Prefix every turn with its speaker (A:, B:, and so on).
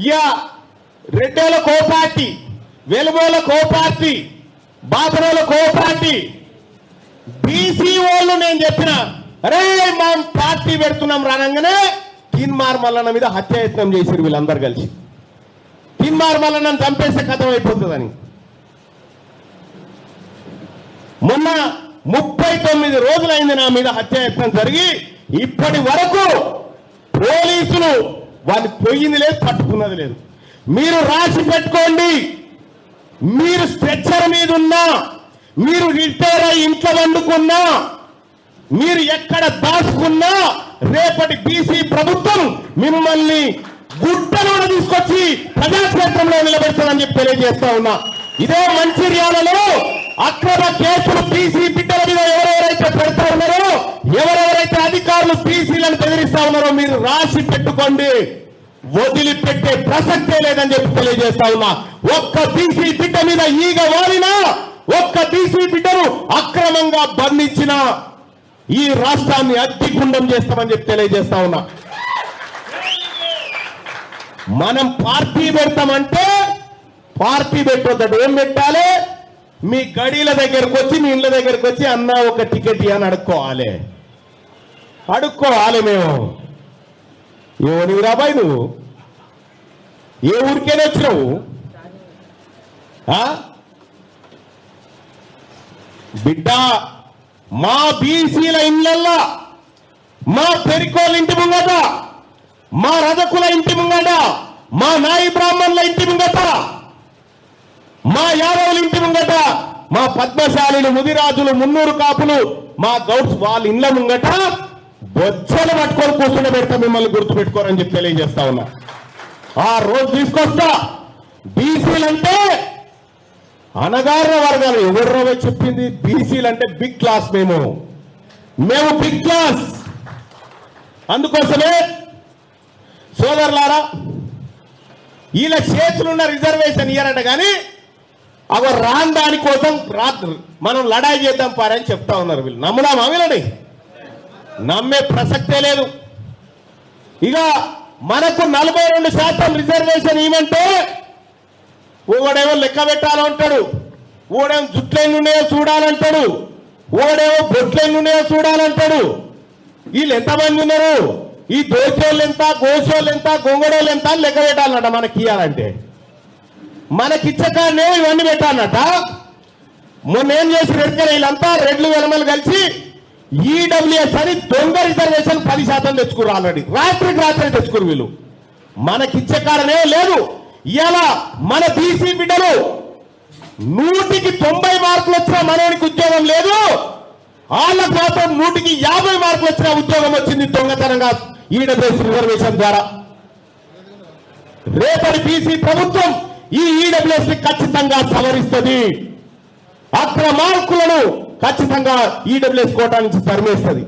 A: ఇక రెడ్డోల కో పార్టీ, వెలుగోల కో పార్టీ, బాబరోల కో party, BC వాళ్ళు నేను చెప్పిన అరే మా పార్టీ పెడుతున్నాం రానంగానే కిన్మార్ మల్లన్న మీద హత్యాయత్నం చేశారు వీళ్ళందరూ కలిసి. కిన్మార్ మల్లన్నను చంపేస్తే కథం అయిపోతుందని. మొన్న 39 రోజులైంది నా మీద హత్యాయత్నం జరిగి, ఇప్పటి వరకు పోలీసులు వాళ్ళు పోయింది లేదు, పట్టుకున్నది లేదు. మీరు రాసి పెట్టుకోండి, మీరు స్ట్రెచ్చర్ మీద ఉన్నా, మీరు రిటైర్ అయి ఇంట్లో వండుకున్నా, మీరు ఎక్కడ దాచుకున్నా రేపటి బీసీ ప్రభుత్వం మిమ్మల్ని గుట్టలో తీసుకొచ్చి ప్రజాక్షేత్రంలో నిలబెడతానని చెప్పి తెలియజేస్తా ఉన్నా. ఇదే మంచిర్యాలలో అక్రమ కేసులు బీసీ బిడ్డల మీద ఎవరెవరైతే పెడతా ఉన్నారో, ఎవరెవరైతే అధికారులు బీసీలను బెదిరిస్తా ఉన్నారో మీరు రాసి పెట్టుకోండి. వదిలిపెట్టే ప్రసక్తే లేదని చెప్పి తెలియజేస్తా ఉన్నా. ఒక్క బీసీ బిడ్డ మీద ఈగ వాలినా, ఒక్క బీసీ బిడ్డను అక్రమంగా బంధించిన ఈ రాష్ట్రాన్ని అగ్నిగుండం చేస్తామని చెప్పి తెలియజేస్తా ఉన్నా. మనం పార్టీ పెడతామంటే పార్టీ పెట్టొద్దు. ఏం పెట్టాలి? మీ గడీల దగ్గరకు వచ్చి, మీ ఇళ్ళ దగ్గరకు వచ్చి అన్న ఒక టికెట్ అని అడుక్కోవాలి. మేము ఎవరికి రాబాయి, నువ్వు ఏ ఊరికైనా వచ్చినావు? బిడ్డ, మా బీసీల ఇళ్ళల్లో, మా పెరికోళ్ళ ఇంటి ముంగట, మా రజకుల ఇంటి ముంగట, మా నాయి బ్రాహ్మణుల ఇంటి ముంగట, మా యాదవుల ఇంటి ముంగట, మా పద్మశాలిలు, ముదిరాజులు, మున్నూరు కాపులు, మా గౌడ్స్ వాళ్ళ ఇళ్ళ ముంగట బొచ్చలు పట్టుకొని కూర్చుని పెడతా. మిమ్మల్ని గుర్తుపెట్టుకోరని చెప్పి తెలియజేస్తా ఉన్నా. ఆ రోజు తీసుకొస్తా. బీసీలంటే అనగారిన వర్గాలు. ఎవరో చెప్పింది బీసీలంటే బిగ్ క్లాస్. మేము బిగ్ క్లాస్. అందుకోసమే సోదరులారా, వీళ్ళ చేతులున్న రిజర్వేషన్ ఇయ్యారట, కానీ అవి రాని దానికోసం మనం లడాయి చేద్దాం పారని చెప్తా ఉన్నారు. వీళ్ళు నమ్ముదామా? వీళ్ళని నమ్మే ప్రసక్తే లేదు. ఇక మనకు 42% రిజర్వేషన్ ఇవ్వమంటే ఓడేమో లెక్క పెట్టాలంటాడు, ఓడేమో జుట్లెన్నున్నాయో చూడాలంటాడు, ఓడేమో బొట్లెన్నున్నాయో చూడాలంటాడు. వీళ్ళు ఎంతమంది ఉన్నారు, ఈ దోచోళ్ళు ఎంత, గోసోళ్ళు ఎంత, గొంగడోళ్ళు ఎంత అని లెక్క పెట్టాలన్నట. మనకి ఇవ్వాలంటే మనకిచ్చే కాడనేమో ఇవన్నీ పెట్టాలన్నట. మొన్న ఏం చేసి రెడ్కర్ వీళ్ళంతా రెడ్లు వెలమలు కలిసి ఈడబ్ల్యూఎస్ అని దొంగ రిజర్వేషన్ 10% తెచ్చుకురు. ఆల్రెడీ రాత్రి తెచ్చుకురు వీళ్ళు. మనకిచ్చే కాడనే లేదు. ఇలా మన బీసీ బిడ్డలు 100కి 90 మార్కులు వచ్చినా మనోనికి ఉద్యోగం లేదు. వాళ్ళకు మాత్రం 100కి 50 మార్కులు వచ్చినా ఉద్యోగం వచ్చింది దొంగతనంగా ఈడబ్ల్యూఎస్ రిజర్వేషన్ ద్వారా. రేపటి బీసీ ప్రభుత్వం ఈ ఈడబ్ల్యూఎస్ ని ఖచ్చితంగా సవరిస్తుంది. అక్రమార్కులను ఖచ్చితంగా ఈడబ్ల్యూఎస్ కోటా నుంచి తరిమేస్తుంది.